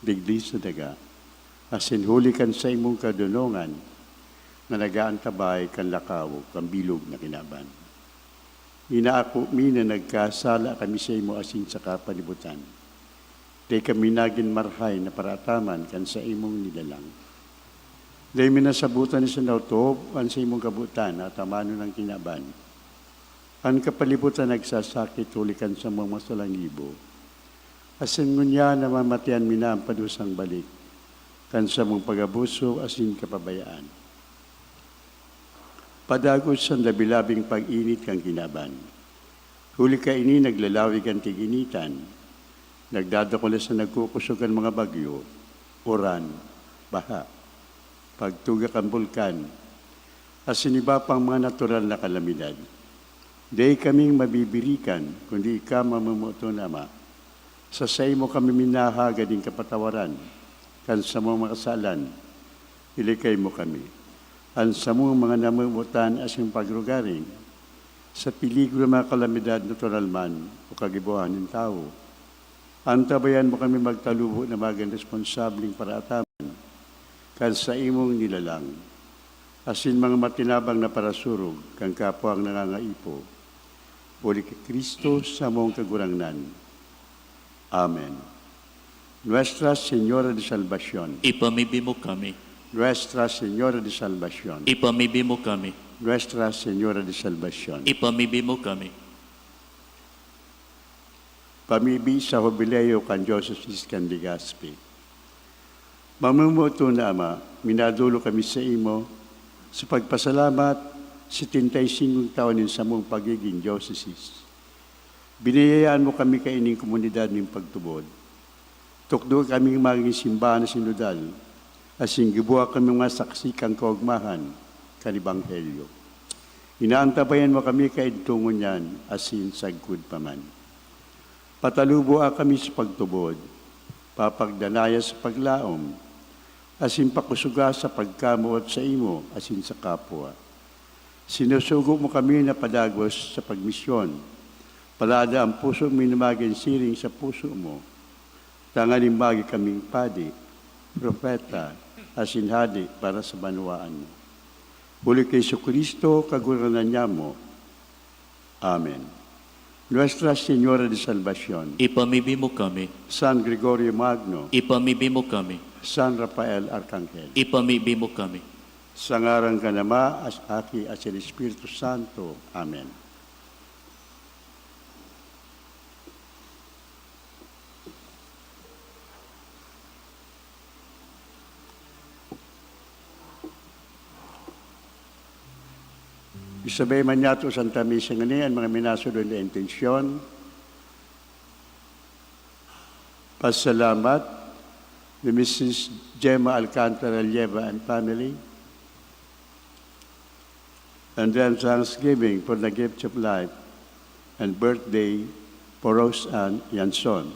digdi sa daga, asin huli kan sa imong kadunongan, na nagaantabay kan lakaw, kan bilog na kinaban. Inaako mi na nagkasala kami sa imo asin sa kapalibutan. Day kami nagin marhay na parataman kan sa imong nilalang. Day minasabutan ni sa nautob, an sa imong kabutan at amano ng kinaban. Ang kapalibutan nagsasakit hulikan sa mga masalangibo. Asin ngunya na mamatian mina ang padusang balik, kan sa mong pag-abuso asin kapabayaan. Padagos sa labilabing pag-init kang kinaban. Huli ka ini naglalawig ang tiginitan, nagdadakula sa nagkukusog ang mga bagyo, uran, baha, pagtugak ang bulkan, asin iba pang mga natural na kalamidad. Di kaming mabibirikan, kundi ika mamumuto na Ama. Sa mo kami minahagad ng kapatawaran, kan sa mga kasalan, ilikay mo kami. Ang sa mga namumutan as yung pagrugaring, sa peligro mga kalamidad natural man o kagibuhan ng tao. Antabayan mo kami magtalubo na maging responsabling paraataman, kan sa imong nilalang. Asin mga matinabang na parasurog, kang kapwa ang nangangaipo. Uli kay Kristo sa mong kagurangnan. Amen. Nuestra Señora de Salvación. Ipamibig mo kami. Nuestra Señora de Salvación. Ipamibig mo kami. Nuestra Señora de Salvación. Ipamibig mo kami. Pamibi sa Jubileo kan Joseph Iscan Legazpi. Mamumuto na Ama, minadulo kami sa imo sa pagpasalamat 75 taon din sa mong pagiging diocese. Binayayaan mo kami kaining komunidad ng pagtubod. Tukdo kaming maging simbahan na sinudal, asing gibuha kami mga saksi kang kaugmahan, kanibanghelyo. Inaantabayan mo kami kaidtungon yan, asin sagkod paman. Patalubo kami sa pagtubod, papagdanaya sa paglaom, asin pakusuga sa pagkamuot sa imo, asin sa kapwa. Sinusugo mo kami na padagos sa pagmisyon. Palada ang puso minumagin siring sa puso mo. Tangalimbagi kaming padi, propeta, asinhadi para sa banwaan mo. Huli kay Kristo, kaguranan niya mo. Amen. Nuestra Señora de Salvación. Ipamibig mo kami. San Gregorio Magno. Ipamibig mo kami. San Rafael Arcangel. Ipamibig mo kami. Sa ngaran ka Ama, as Aki, at sa Espiritu Santo. Amen. Isabay man yato Santa Misa ngani ang mga minasunod na intensyon. Pasalamat ni Mrs. Gemma Alcantara Lleva and family. And then thanksgiving for the gift of life and birthday for Rose Ann Yanson,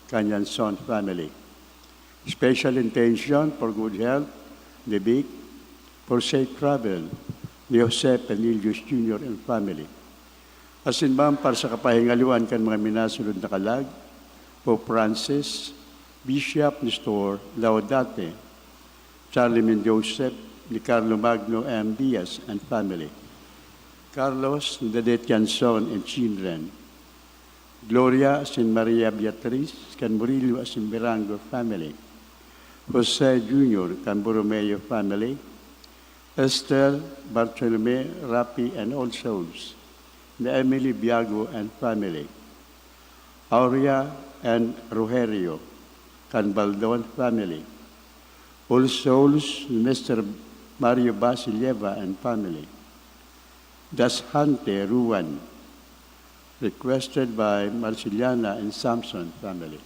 Canyanson family. Special intention for good health, the big, for safe travel, ni Jose Penilius Jr. and family. Asin bang para sa kapahingaliwan kan mga minasunod na kalag, Pope Francis, Bishop Nestor Laudate, Charlie Mendoza, ni Carlo Magno M. Diaz and family. Carlos Dadet Yanson and children. Gloria Sin Maria Beatriz, can Murillo Sin Mirango family. Jose Jr., can Borromeo family. Esther, Bartolome, Rapi, and All Souls. The Emily Biago and family. Aurea and Rogerio, can Baldon family. All Souls, Mr. Mario Basiljeva and family. Dashante Ruan, requested by Marceliana and Samson family.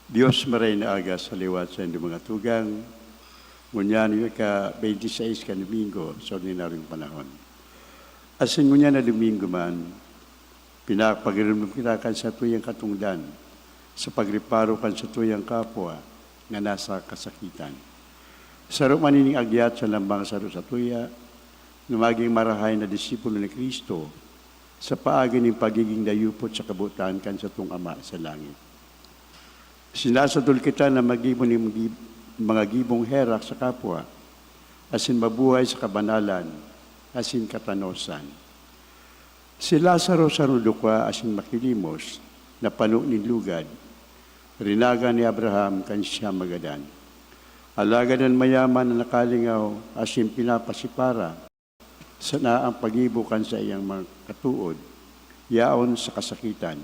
Dios maray na aga sa liwat sa inyong mga tugang, ngunyan yung ka-26 ka Domingo sa ordinaryong panahon. Asin ngunyan na Domingo man, pinapagrimum kita kan sa tuyang katungdan, sa pagriparo kan sa tuyang kapwa na nasa kasakitan. Saro manining agyat sa lambang saro sa tuya, na maging marahay na disipulo ni Kristo sa paagi ng pagiging dayupot sa kabutan kan sa tung Ama sa langit. Sinasadol kita na magibon ng mga gibong herak sa kapwa, asin mabuhay sa kabanalan, asin katanosan. Si Lazaro sa rudukwa asin makilimos, na pano ni lugad, rinaga ni Abraham kan siya magadan. Alagad ng mayaman na nakalingaw, asin pinapasipara, sa naang pagibukan sa iyang mga katuod, yaon sa kasakitan.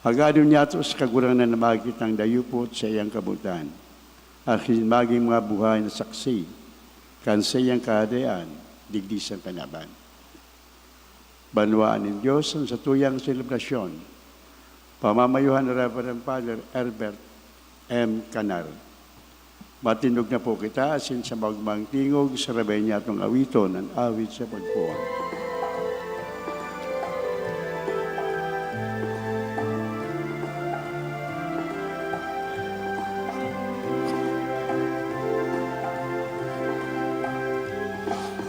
Hagadon niya ito sa kagurangan na makikitang dayupot sa iyang kabutan, at maging mga buhay na saksi, kan sa iyang kahadayaan, digdisan kanaban. Banwaan ng Diyos ang sa tuyang selebrasyon, pamamayuhan ng Reverend Father Herbert M. Canar. Matinog na po kita asin sa magmang tingog sa rabay niya itong awiton ang awit sa pagpuan.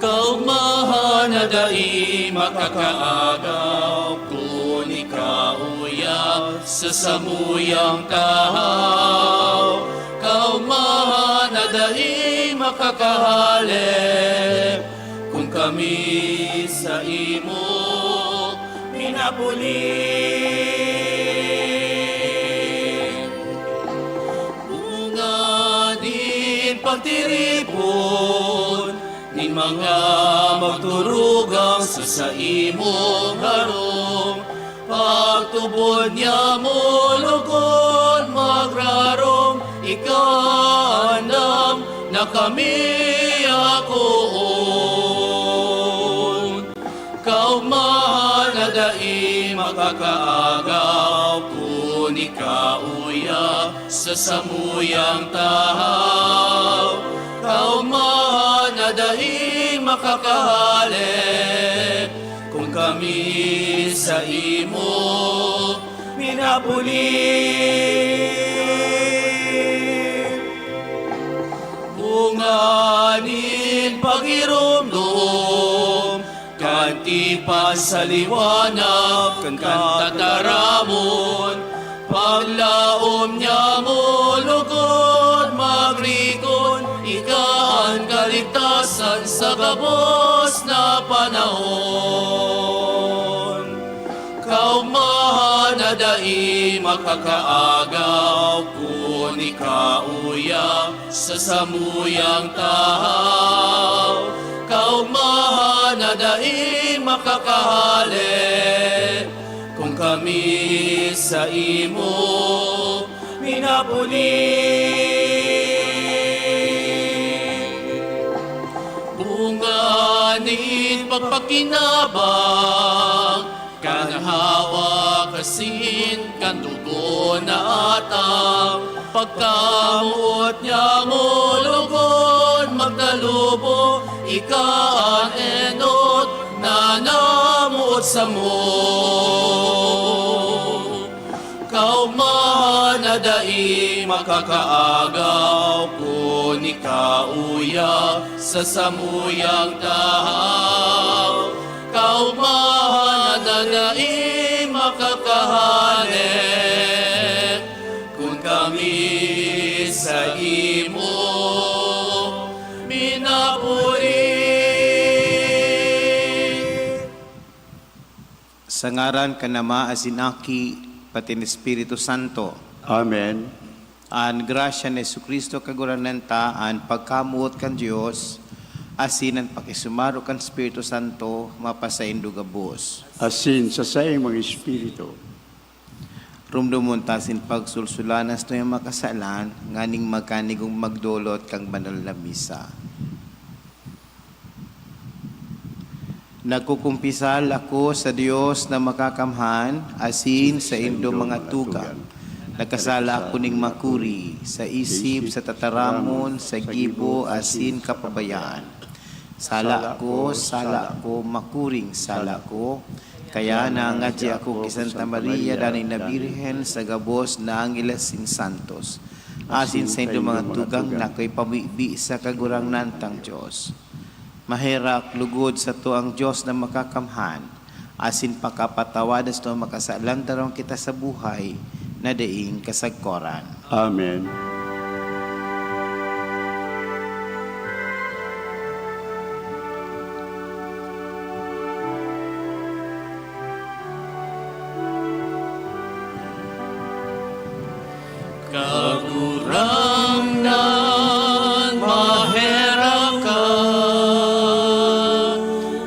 Kaumahan na dai makakaagaw, kung ikaw uya sa samuyang tahaw. Kaumahan na dai makakahalep, kung kami sa imo minabulit. Bunga din pagtiripon, ni mga magturugang sa imo harong, pagtubod niya mo lugod magrarong, ikaandam na kami akoon. Kaumahan na dai makakaagaw, kung ikauya sa samuyang tahaw. Kaumahan na dai makakahalep, kung kami sa imo minabulit. Bunganin pagirumdum, kanti pasaliwanag, kan tataramon, paglaom niya mo lugod magrikon, ikaan kaligtasan sa gabos na panahon. Kaumahan na dai makakaagaw, kung ikauya sa samuyang tahaw. Kaumahan na dai makakahalep, kung kami sa imo minabulit. Bunganin pagpakinabang, kanahawa kasin kandugo na atang, pagkamot niya mo lugod magdalubo, ika ang enot na namuot sa mo. Kaumahan na dai makakaagaw, kung ikauya sa samuyang tahaw. Kaumahan na dai makakahalep, kung kami sa imo minabulit. Sa ngaran kanama asinaki pati ni Espiritu Santo. Amen. An grasya ni Jesucristo kagurananta, an pagkamuot kan Dios, asin ang pakisumaro kan Espiritu Santo, mapasaindo gabos. Asin sa saing mga espiritu, Rumdumuntasin pagsulsulanas to yung makasalan, nganing magkanigong magdulot kang banal na misa. Nagkukumpisal ako sa Diyos na makakamhan, asin sa indo mga tugang, Nagkasala ako ning makuri, sa isip, sa tataramon, sa gibo, asin kapabayaan. Sala ko, makuring sala ko, kaya nangadya ako kay Santa Maria, danay na Birhen, sa gabos na Angeles sin Santos. Asin sa inyong mga tugang na ko'y pamibi sa kagurang nantang Diyos. Maherak, lugod sa to ang Diyos na makakamhan, asin pakapatawadas to makasalang darong kita sa buhay, na daing kasagkoran. Amen. Kagurang nan mahera ka,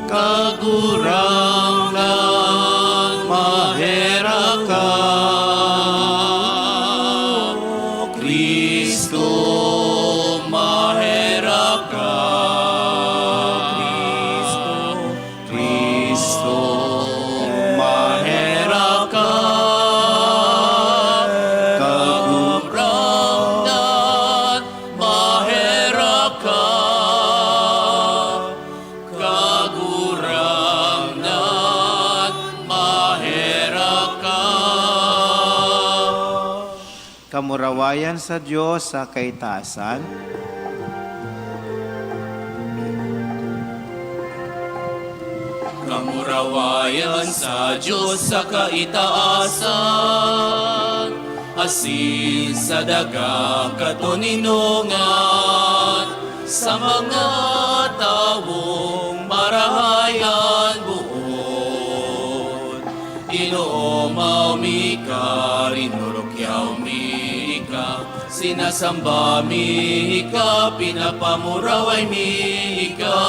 kagurang nan mahera ka, Kristo mahera ka, Kristo mahera ka. Kamurawayan sa Diyos sa kaitasan, Kamurawayan sa Diyos sa kaitaasan, asin sa daga katuninungan, sa mga tawong marahayan buod. Ginoo maumika, rinurukyaw mi ika, sinasamba mi ika, pinapamuraway mi ika.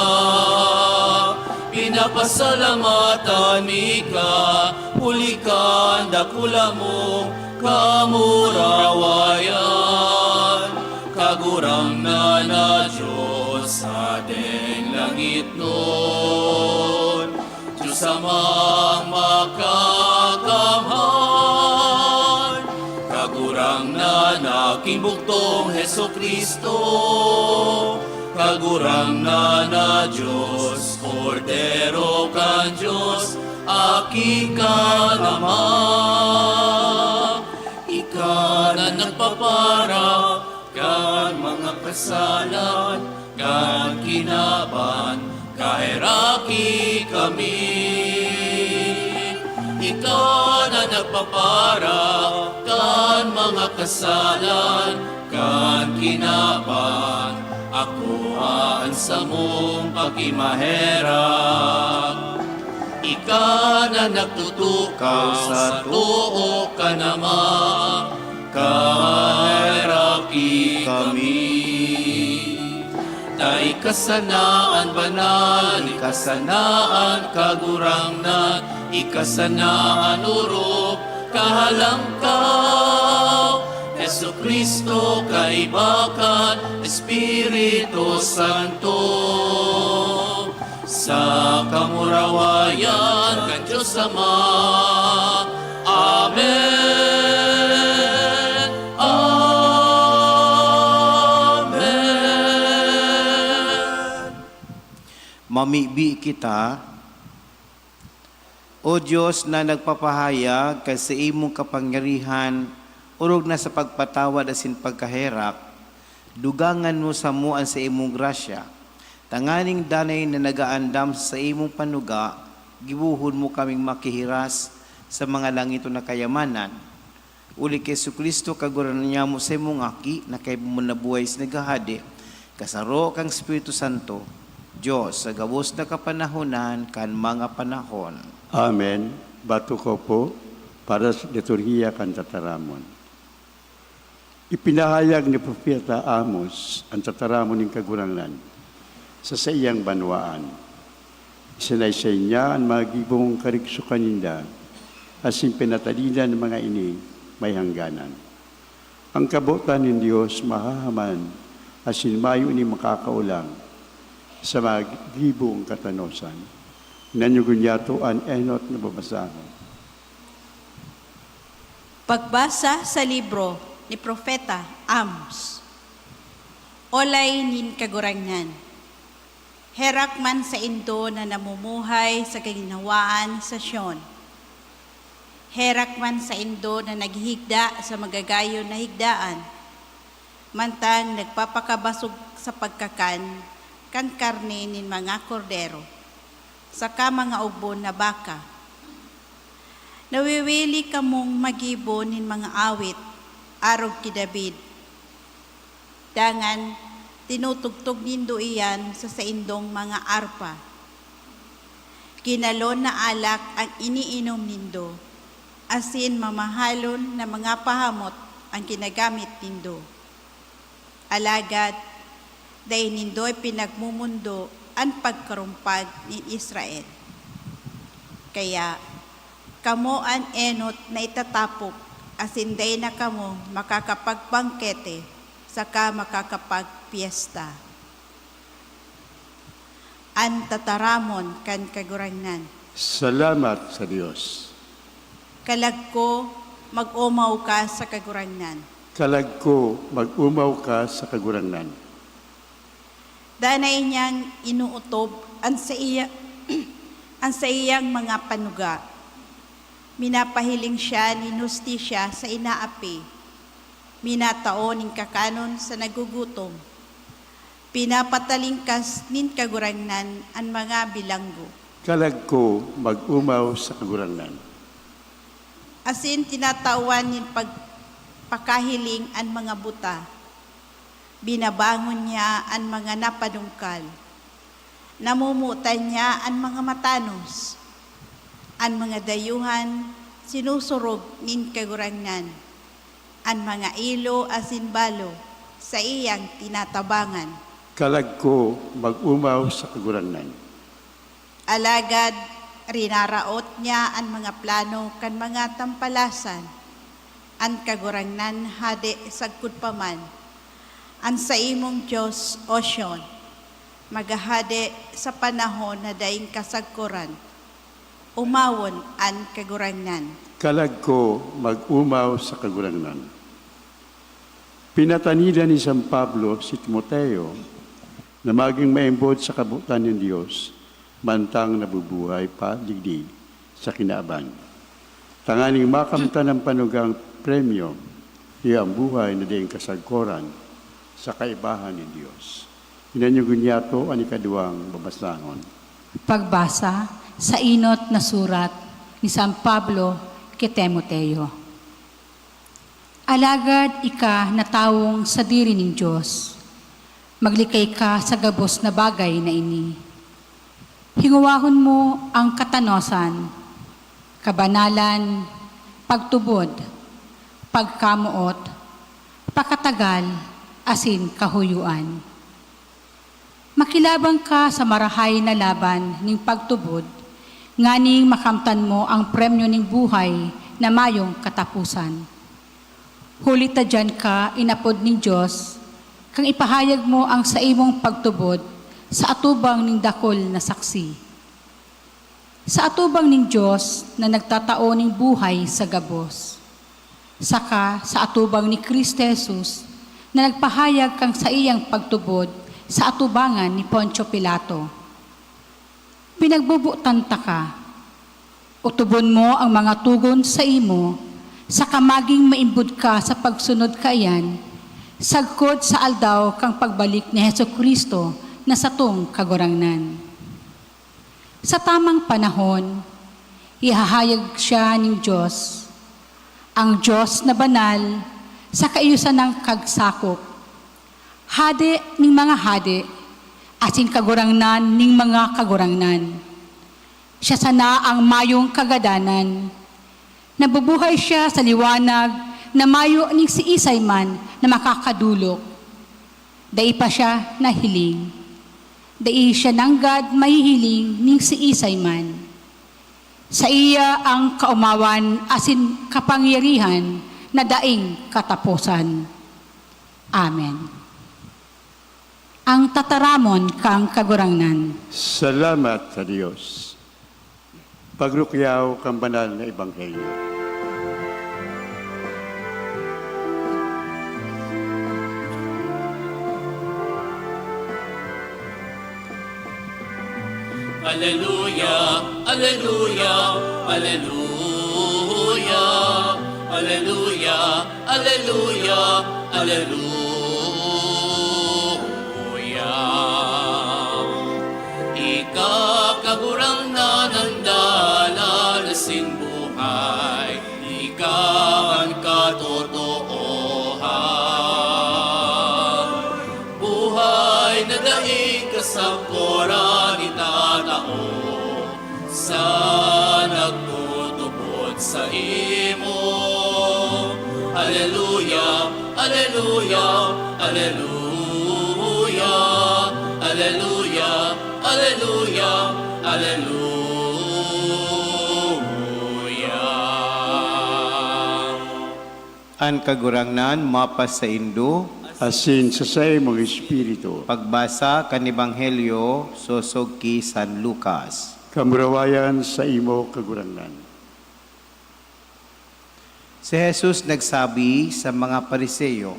Pinapasalamatan mi ka, pulikan dakula mo, kamurawayan. Kagurang na Diyos sa deng langit nun, Diyos amang makakamhan. Kagurang na kibuktong Heso Kristo, kagurang na Diyos, Kordero kan Diyos, aki ka naman. Ika na nagpapara, kan mga kasalan, kan kinaban, kahiraki kami. Ika na nagpapara, kan mga kasalan, kan kinaban, akuhaan sa mong pakimaherak. Ika na nagtutukaw sa tuo ka naman, kahiraki kami. Ta ikasanaan banal, ikasanaan kagurangnan, ikasanaan urok, kahalangkaw. Jesu Kristo kaibakan, Espiritu Santo, sa kamurawayan kan Diyos Ama. Amen. Amen. mamibi kita, O Diyos na nagpapahayag kay sa imong kapangyarihan, urog na sa pagpatawad asin pagkaherak, dugangan mo sa muan sa imong grasya, tanganing danay na nagaandam sa imong panuga, gibuhon mo kaming makihiras sa mga langito na kayamanan. Uli kay Jesucristo kaguranan niya mo sa imong aki, na kay mo nabuhay sa nagahadi, kasaro kang Espiritu Santo, Diyos sa gabos na kapanahonan kan mga panahon. Amen. Bato ko po para sa liturhiya kan tataramon. Ipinahayag ni Propeta Amos ang tataramon ng kagurangan sa iyang banwaan. Isinaysay niya ang magibong kariksukan ninda asin pinatalinan ng mga ini may hangganan. Ang kabutan ng Diyos mahahaman asin mayo ni makakaulang sa magibong katanosan. Nanyugunyato an enot na babasahan. Pagbasa sa libro ni Propeta Amos. Olay nin kagurangnan. Herak man sa Indo na namumuhay sa kaginhawaan sa Sion. Herak man sa Indo na naghihigda sa magagayon na higdaan. Mantang nagpapakabasog sa pagkakan, kan karne nin mga kordero, saka mga ubon na baka. Nawiwili kamong magibo nin mga awit, arog ki David. Dangan, tinutugtog nindo iyan sa saindong mga arpa. Kinalon na alak ang iniinom nindo, asin mamahalon na mga pahamot ang kinagamit nindo. Alagad, dahil nindo'y pinagmumundo ang pagkarumpag ni Israel. Kaya, kamo an enot na itatapok, asin day na kamo makakapagbangkete, saka makakapagpiesta. An tataramon kan kagurangnan. Salamat sa Diyos. Kalag ko, mag-umaw ka sa kagurangnan. Kalag ko, mag-umaw ka sa kagurangnan. Danay niyang inuutob ang sa iyang mga panuga. Minapahiling siya ni Justisya sa inaapi. Minataon ning kakanon sa nagugutom. Pinapatalingkas nin kagurangnan ang mga bilanggo. Kalag ko, mag-umaw sa kagurangnan. Asin tinatawan nin pagpakahiling ang mga buta. Binabangon niya ang mga napadungkal. Namumutan niya ang mga matanos. Ang mga dayuhan sinusurog nin kagurangnan. Ang mga ilo asin balo sa iyang tinatabangan. Kalag ko, mag-umaw sa kagurangnan. Alagad, rinaraot niya ang mga plano kan mga tampalasan. Ang kagurangnan hade sagkud paman. Ang sa imong Diyos, O Sion, magahade sa panahon na daing kasagkuran. Umawon ang kagurangnan. Kalag ko, mag-umaw sa kagurangnan. Pinatanida ni San Pablo si Timoteo na maging maimbod sa kabutan ng Diyos, mantang nabubuhay pa digdig sa kinaaban. Tanganing makamta ng panugang premyo, iya ang buhay na daing kasagkuran sa kaibahan ng Diyos. Inanyugunyato ang ikaduang babasangon. Pagbasa sa inot na surat ni San Pablo kay Timoteo. Alagad ika na tawong sa diri ng Diyos, maglikay ka sa gabos na bagay na ini. Hingawahon mo ang katanosan, kabanalan, pagtubod, pagkamuot, pakatagal, asin kahuyuan. Makilabang ka sa marahay na laban ning pagtubod, nganing makamtan mo ang premyo ning buhay na mayong katapusan. Huli ta dyan ka, inapod ning Diyos, kang ipahayag mo ang sa imong pagtubod sa atubang ning dakol na saksi. Sa atubang ning Diyos na nagtatao ning buhay sa gabos. Saka sa atubang ni Kristo Jesus na nagpahayag kang sa iyang pagtubod sa atubangan ni Poncio Pilato. Pinagbubutan ta ka, utubon mo ang mga tugon sa imo, sa kamaging maimbod ka sa pagsunod kaayan, sagkod sa aldaw kang pagbalik ni Hesukristo na satong kagurangnan. Sa tamang panahon, ihahayag siya ng Diyos, ang Diyos na banal, sa kaayusan ng kagsakop, hade ning mga hade, asin kagurangnan ning mga kagurangnan. Siya sana ang mayong kagadanan, nabubuhay siya sa liwanag na mayo ning si Isay man na makakadulok. Dai pa siya nahiling, dai siya nanggad mahihiling ning si Isay man. Sa iya ang kaumawan asin kapangyarihan na daing katapusan. Amen. Ang tataramon kang kagurangnan. Salamat sa Diyos. Pagrukyaw kang banal na ebanghelyo. Alleluia, Alleluia, Alleluia, Alleluia, Alleluia, Alleluia. Ikakagurang na ng dalalasin buhay, ikaw ang katotohan. Buhay na daig kasapora ni tatao, sa nagtutubod sa imo. Alleluia, Alleluia, Alleluia, Alleluia, Alleluia, Alleluia. An kagurangnan mapas sa Indo, asin sa imong espiritu. pagbasa kan Ebanghelyo sosog ki San Lucas. Kamurawayan sa imo kagurangnan. Si Jesus nagsabi sa mga Pariseo,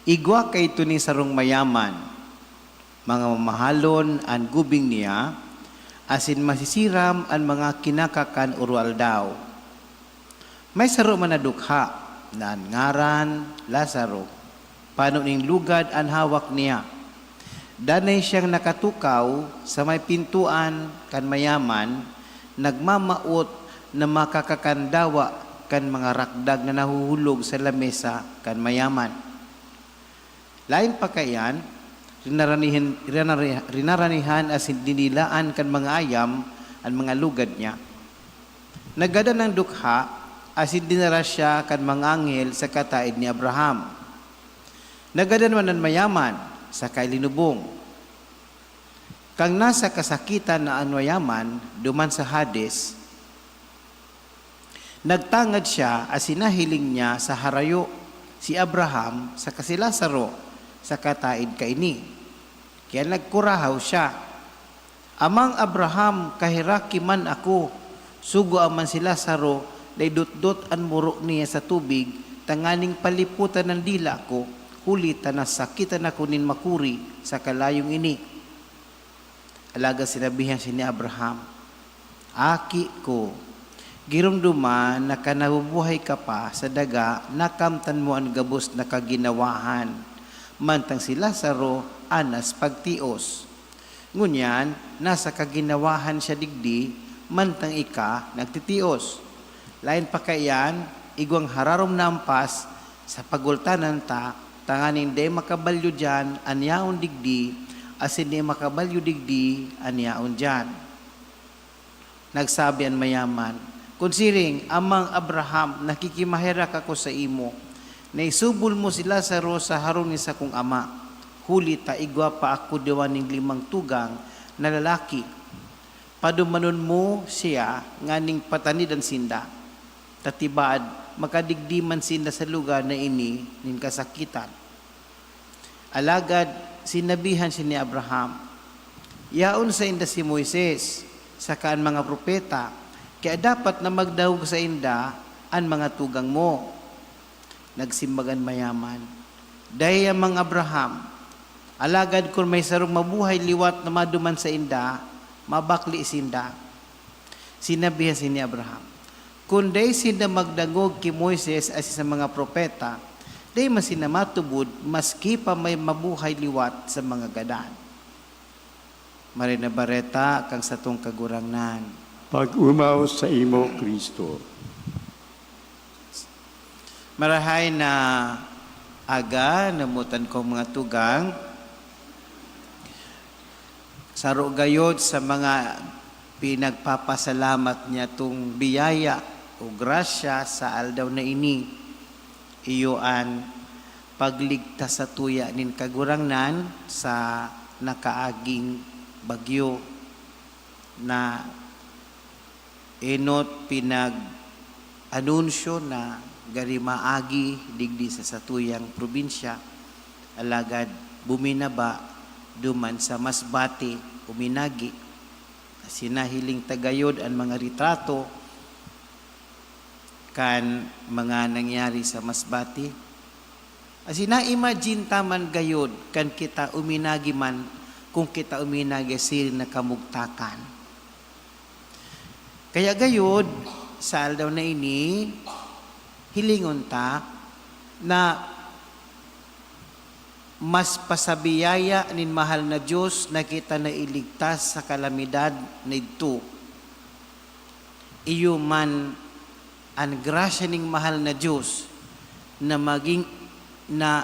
igwa kay ito ni sarong mayaman, mga mamahalon an gubing niya, asin masisiram an mga kinakakan urual daw. May saro man na dukha, na an ngaran Lazaro, pano ning lugad an hawak niya. Danay siyang nakatukaw sa may pintuan kan mayaman, nagmamaot na makakakandawa kan mga rakdag na nahuhulog sa lamesa kan mayaman. Lain pa kayan, rinaranihan as dinilaan kan mga ayam ang mga lugad niya. Nagada ng dukha as dinara siya kan mga anghel sa kataid ni Abraham. Nagada naman ng mayaman sa kailinubong. Kang nasa kasakitan na ang mayaman, duman sa Hades, nagtangad siya as sinahiling niya sa harayo si Abraham sa kasilasaro sa kataid kaini. Kaya nagkurahaw siya, amang Abraham, kahiraki man ako, sugo aman si Lazaro, day dot-dot an murok niya sa tubig, tanganing paliputan ng dila ko, huli nasakitan ako nin makuri sa kalayong ini. Alaga sinabihan si ni Abraham, aki ko, girumduman na kanabubuhay ka pa sa daga, nakamtan mo ang gabos na kaginawahan, mantang si Lazaro anas pagtios. Ngunyan, nasa kaginawahan siya digdi, mantang ika nagtitios. Lain pa kayan, igwang hararom nampas sa pagultanan ta, tanganin de makabalyo dyan, anyaon digdi, asin de makabalyo digdi, anyaon dyan. Nagsabi ang mayaman, kunsiring, amang Abraham, nakikimahirak ako sa imo, na isubol mo si Lazaro sa harong ni sa kong ama, huli ta igwa pa ako diwan ng 5 tugang na lalaki. Padumanon mo siya, nganing patanid ang sinda, tatibaad, makadigdiman sinda sa lugar na ini, nin kasakitan. Alagad, sinabihan siya ni Abraham, yaon sa inda si Moises, sakaan mga propeta, kaya dapat na magdahog sa inda ang mga tugang mo. Nagsimbagan mayaman, dahi amang Abraham, alagad kung may sarong mabuhay liwat na maduman sa inda, mabakli sinda. Sinabihan si ni Abraham, kung dahi sinda magdangog ki Moises as sa mga propeta, dahi masina matubod, maski pa may mabuhay liwat sa mga gadan. Marina Bareta, kang satong kagurangnan. Pag-umaw sa imo, Kristo. Marahay na aga, namutan ko mga tugang, saro gayod sa mga pinagpapasalamat niya tung biyaya o grasya sa aldaw na ini, iyoan pagligtas sa tuya nin kagurangnan sa nakaaging bagyo na enot pinag-anunsyo na gari maagi digdi sa satuyang probinsya, alagad buminaba duman sa Masbate uminagi, sinahiling tagayod ang mga retrato kan mga nangyari sa Masbate. Asina imagine taman gayod kan kita uminagi man kung kita uminagasil na kamugtakan. Kaya gayod, sa aldaw na ini, hilingon ta na mas pasabiyaya nin mahal na Diyos na kita na iligtas sa kalamidad na ito. Iyo man ang grasya ning mahal na Diyos na maging na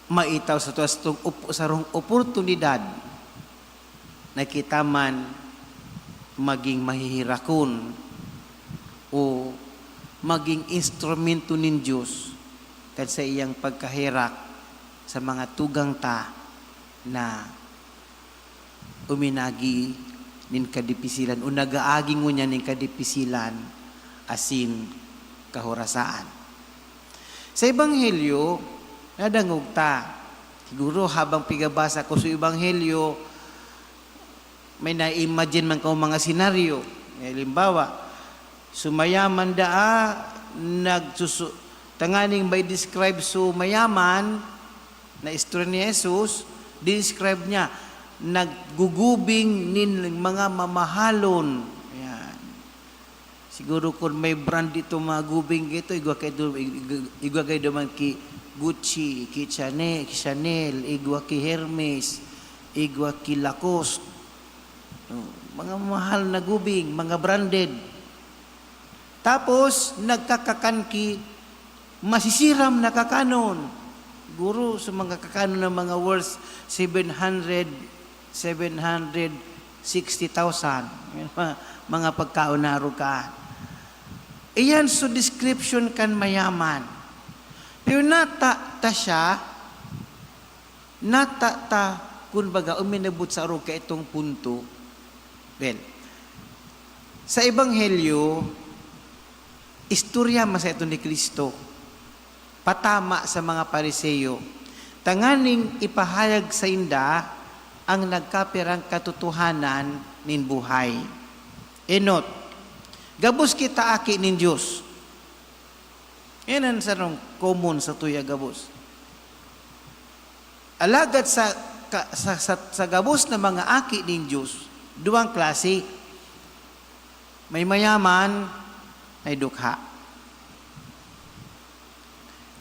maitaw sa tuwas sarong oportunidad na kita man maging mahihirakon o maging instrumento nin Diyos kad sa iyang pagkahirak sa mga tugang ta na uminagi nin kadipisilan o nagaaging mo niya nin kadipisilan asin kahorasaan. Sa Ebanghelyo, nadangog ta. Siguro habang pigabasa ko sa Ebanghelyo, may na-imagine man ko mga senaryo. Halimbawa, sumayaman daa, tanganing by describe sumayaman na istorya ni Jesus, describe niya, naggugubing nin mga mamahalon. Ayan. Siguro kung may brand dito mga gubing ito, igwa kay duman ki Gucci, ki Chanel, igwa ki Hermes, igwa ki Lacoste. Mga mahal na gubing, mga branded. Tapos, nagkakakan ki masisiram na kakanon. Guro sa mga kakanon ng mga worth 760,000. Mga pagkaunaro ka. Iyan so description kan mayaman. Pero nata kung baga uminabot sa aro ka itong punto. Well, sa Ebanghelyo, istorya masa ito ni Kristo. Patama sa mga Pariseyo. Tanganing ipahayag sa inda ang nagkapirang katotohanan nin buhay. Enot, gabos kita aki nin Diyos. Yan ang sarong common sa tuya gabos. Alagad sa gabos na mga aki nin Diyos, duwang klase. May mayaman, may dukha.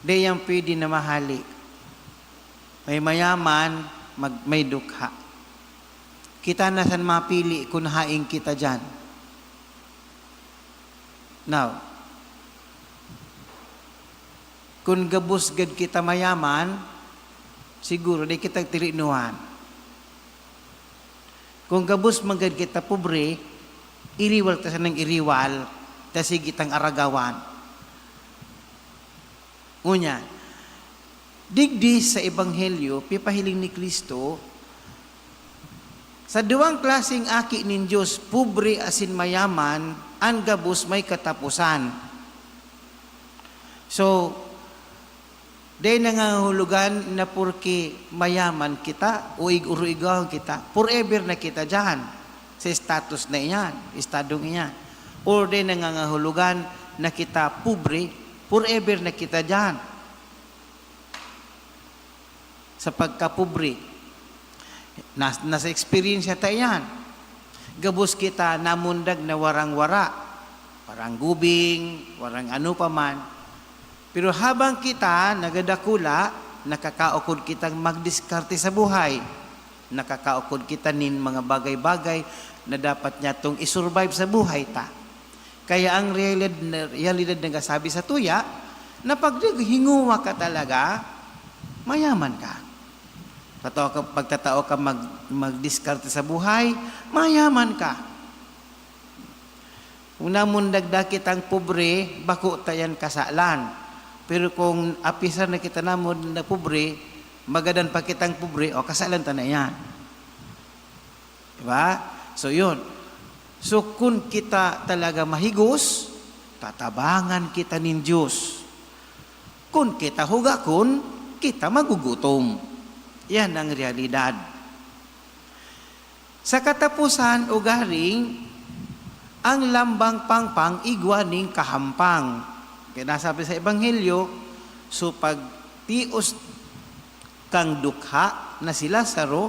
Di yan pwede na mahalik. May mayaman, may dukha. Kita na san mapili kung haing kita dyan. Now, kung gabos gad kita mayaman, siguro di kita tirinuhan. Kung gabos magad kita pobre, iriwal ta sa nang iriwal, kasi kitang aragawan. Unya, digdi sa Ebanghelyo, pipahiling ni Kristo, sa duwang klaseng aki nin Diyos, pobre asin mayaman, ang gabos may katapusan. So, day nangangahulugan na porke mayaman kita o iguro-igawang kita, forever na kita dyan sa status na iyan, estadong iyan. Or day nangangahulugan na kita pobre, forever na kita dyan sa pagkapobre. Nasa experience ta yan. Gabos kita namundag na warang-wara, warang gubing, warang ano pa man. Pero habang kita nagadakula, nakakaukod kitang magdiskarte sa buhay. Nakakaukod kita nin mga bagay-bagay na dapat niya itong isurvive sa buhay ta. Kaya ang realidad na sabi sa tuya, na pag hinguwa ka talaga, mayaman ka. Pagtatao ka magdiskarte sa buhay, mayaman ka. Kung namundagda kitang pobre, bako tayan kasalan. Pero kung apisan na kita namon na pobre, magadan pa kitang pobre, o kasalan ta na yan. Diba? So yun. So kung kita talaga mahigos, tatabangan kita nin Diyos. Kung kita hugakon, kita magugutom. Yan ang realidad. Sa katapusan o garing, ang lambang pangpang igwaning kahampang. Kaya nasabi sa Ebanghelyo, so pag tios kang dukha na si Lazaro,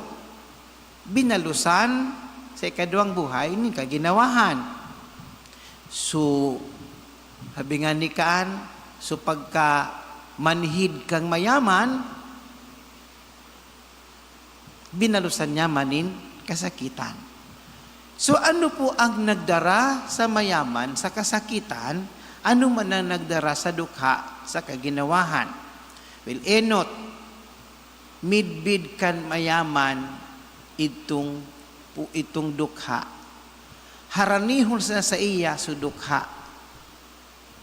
binalusan sa ikaduhang buhay ni kaginawahan. So, sabi nga ni Kaan, so pagka manhid kang mayaman, binalusan niya manin kasakitan. So ano po ang nagdara sa mayaman, sa kasakitan? Ano man ang nagdara sa dukha, sa kaginawahan? Well, enot, midbid kan mayaman itong dukha. Haranihon sa iya so dukha.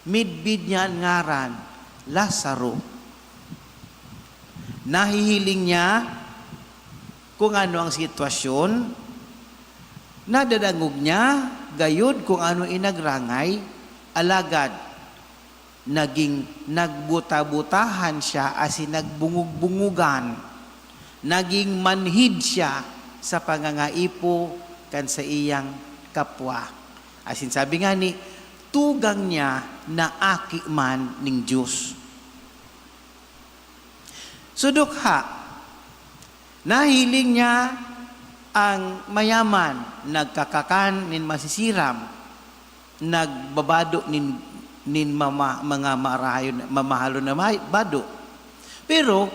Midbid niya ang ngaran, Lazaro. Nahihiling niya kung ano ang sitwasyon, nadadangog niya, gayud kung ano inagrangay, alagad, naging nagbuta-butahan siya asin nagbungug-bungugan, naging manhid siya sa pangangaipo kan sa iyang kapwa. Asin sabi nga ni, tugang niya na aki man ning Diyos. Sudukha, nahiling niya ang mayaman, nagkakakan nin masisiram, nagbabado nin mga mamahalo na bado. Pero,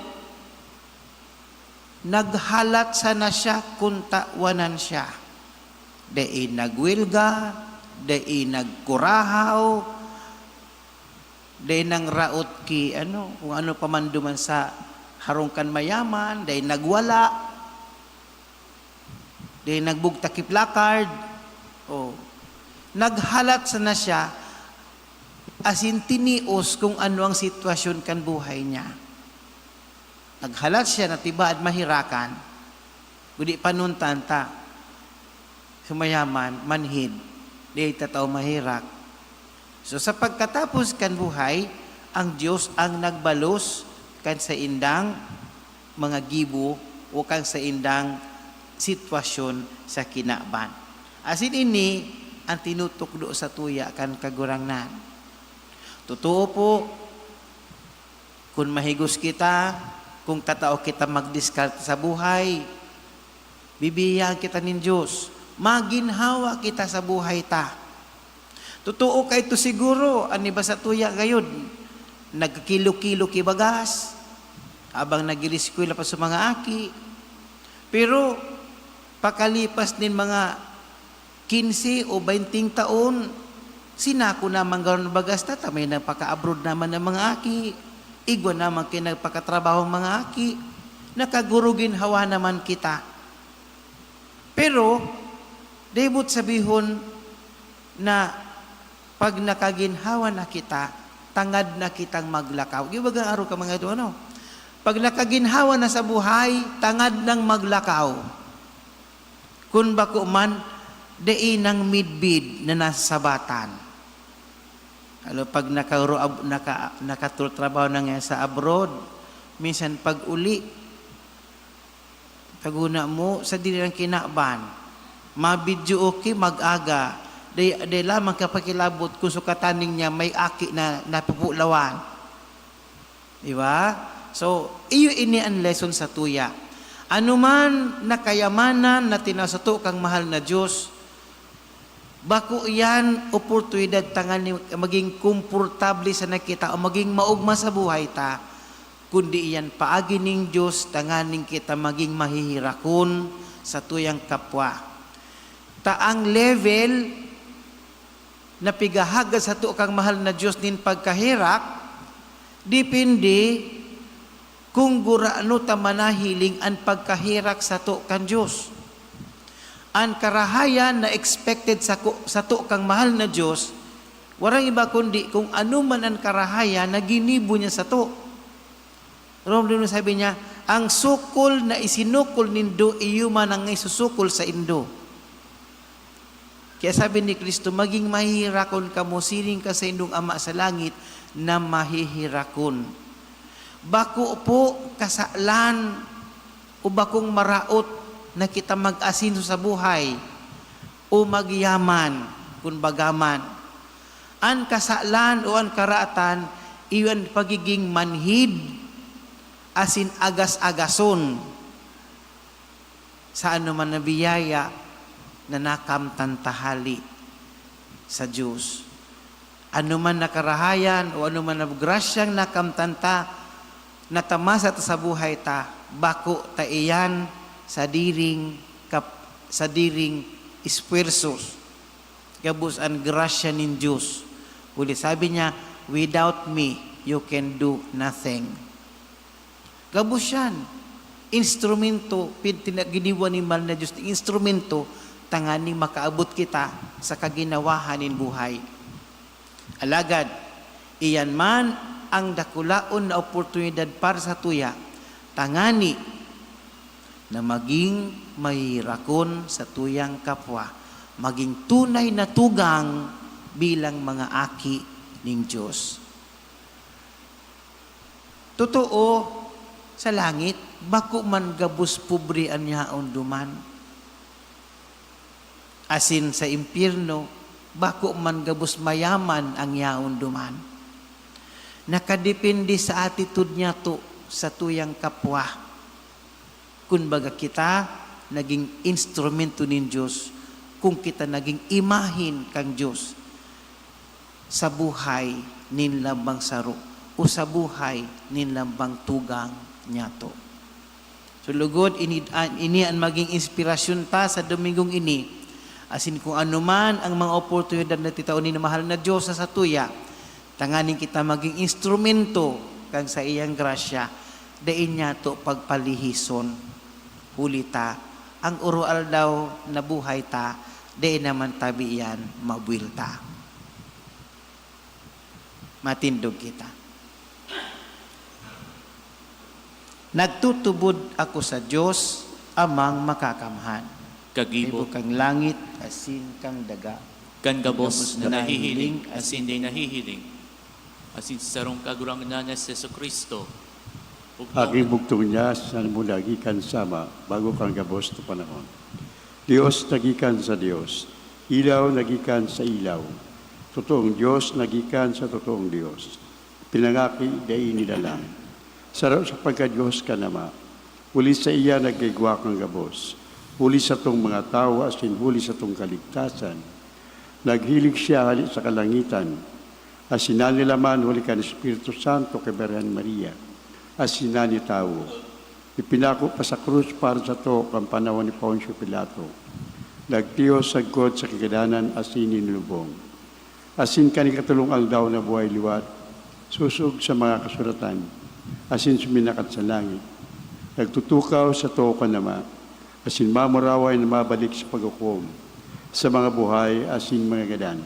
naghalat sana siya kung tawanan siya. Dai nagwilga, dai nagkurahaw, dai nang raot ki kung ano pamanduman sa harungkan mayaman, dai nagwala, dai nagbugtakip lakard, naghalat sana siya, asin tinios kung ano ang sitwasyon kan buhay niya. Naghalat siya na tiba at mahirakan, kudi panuntanta, sumayaman, manhid, di tataw mahirak. So sa pagkatapos kan buhay, ang Diyos ang nagbalos kan sa indang mga gibo o kan sa indang sitwasyon sa kinaban. Asin ini ang tinutukdo sa tuya kan kagurangnan. Totoo po, kung mahigos kita, kung tatao kita magdiskarte sa buhay, bibigyan kita ng Diyos. Maginhawa kita sa buhay ta. Totoo ka ito siguro, ani ba sa tuya gayon? Nagkilo-kilo kibagas, abang nagiliskwila pa sa mga aki. Pero, pakalipas din mga 15 o 20 taon, sinako naman gano'n bagas ta, may nagpaka-abroad naman ng mga aki, igwa naman kinagpakatrabaho ng mga aki, nakagurugin hawa naman kita. Pero, debut sabihon na pag nakaginhawa na kita, tangad na kitang maglakaw. Iwagang araw ka mga ito, Pag nakaginhawa na sa buhay, tangad nang maglakaw. Kung bako man, dai ng midbid na nasa sabatan. Pag nakatrabaho na nga sa abroad, minsan pag uli, taguna mo sa dili ng kinaban, mabidyo okay, mag-aga, day lamang kapakilabot kung sukataning niya may aki na napupulawan. Diba? So, iyo ini ang lesson sa tuya. Anuman na kayamanan na tinasato kang mahal na Diyos, bako yan oportunidad tangan maging komportable sa nakita o maging maugma sa buhay ta, kundi iyan paagi ning Diyos tanganing kita maging mahihirakon sa tuyang kapwa. Taang level na pigahaga sa to kang mahal na Diyos nin pagkahirak, depende kung guraano ta manahiling ang pagkahirak sa to kang Diyos. Ang karahayan na expected sa to kang mahal na Diyos, warang iba kundi kung ano man ang karahayan na ginibo niya sa to. Romano sabi niya, ang sukol na isinukol nindo, iyo man ang isusukol sa indo. Kaya sabi ni Kristo, maging mahihirakon ka mo, siring ka sa indong Ama sa langit na mahihirakon. Bako po kasalan o bakong maraot na kita mag-asin sa buhay o magyaman kung bagaman. Ang kasalan o ang karaatan, iyon pagiging manhid asin agas-agason sa anuman na biyaya na nakamtantahali sa Diyos. Anuman nakarahayan o anuman na grasyang nakamtanta, natamasa ta sa buhay ta, bako ta iyan sa diring esfuerzos, gabus ang grasya nin Diyos. Uli sabi niya, without me, you can do nothing. Gabus yan. Instrumento, giniwa ni mahal na Diyos, instrumento, tanganing makaabot kita sa kaginawahan nin buhay. Alagad, iyan man ang dakulaon na oportunidad para sa tuya, tangani na maging mahirakon sa tuyang kapwa, maging tunay na tugang bilang mga aki ng Diyos. Totoo, sa langit, bako man gabus pubri ang yaon duman. Asin sa impyerno, bako man gabus mayaman ang yaon duman. Nakadepende sa attitude niya to sa tuyang kapwa. Kung baga kita naging instrumento ng Diyos, kung kita naging imahin kang Diyos sa buhay nin lambang saro o sa buhay nin lambang tugang niya to. So lugod, ini ang maging inspirasyon ta sa Domingong ini. Asin kung anuman ang mga oportunidad na titaon ni mahal na Diyos sa tuya, tanganin kita maging instrumento kang sa iyang grasya, dain niya to pagpalihison. Huli ta, ang urual daw na buhay ta, dain naman tabi yan, mabuil ta. Matindog kita. Nagtutubod ako sa Diyos, amang makakamhan. Kagibo, Ibo kang langit, asin kang daga. kan gabos na nahihiling, nahihiling, asin di nahihiling. Asin sa sarong kagurang na ni Yesu Kristo. Aking bugtong niya sa mula gikan sama bago kang gabos na panahon. Diyos nagikan sa Diyos, ilaw nagikan sa ilaw. Totoong Diyos nagikan sa totoong Diyos. Pinangaki day nilalang. Saro sa pagka-Diyos ka nama. Uli sa iya nagigwa kang gabos. Huli sa tong mga tao asin huli sa tong kaligtasan. Naghilig siya hali sa kalangitan. Asinan nila man huli ka ng Espiritu Santo kay Birhen Maria. Asinan ni tao. Ipinako pa sa krus para sa to kang panahon ni Poncio Pilato. Nagtiyos sa God sa kagadanan asin nilubong. Asin ka ni katulong ang daw na buhay liwat. Susog sa mga kasuratan. Asin suminakat sa langit. Nagtutukaw sa to ka nama. Asin mamuraway na mabalik sa paghukom. Sa mga buhay asin mga gadan.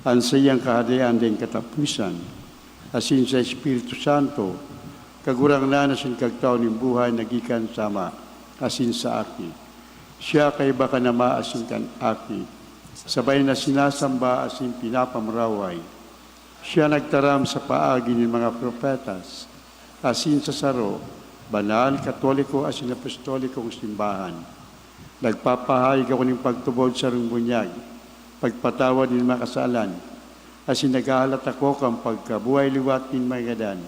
Ansayang kahadayan din katapusan. Asin sa Espiritu Santo. Kagurang na nasin kagtao ng buhay nagikan sama, asin sa aki. Siya kay baka nama asin kan aki. Sabay na sinasamba asin pinapamraway. Siya nagtaram sa paagi ng mga propetas, asin sa saro, banal, katoliko, asin apostolikong simbahan. Nagpapahayag ako ng pagtubod sa rungbunyag, pagpatawad ng mga kasalan, asin naghahalat ako kang pagkabuhay liwat ng mga gadan.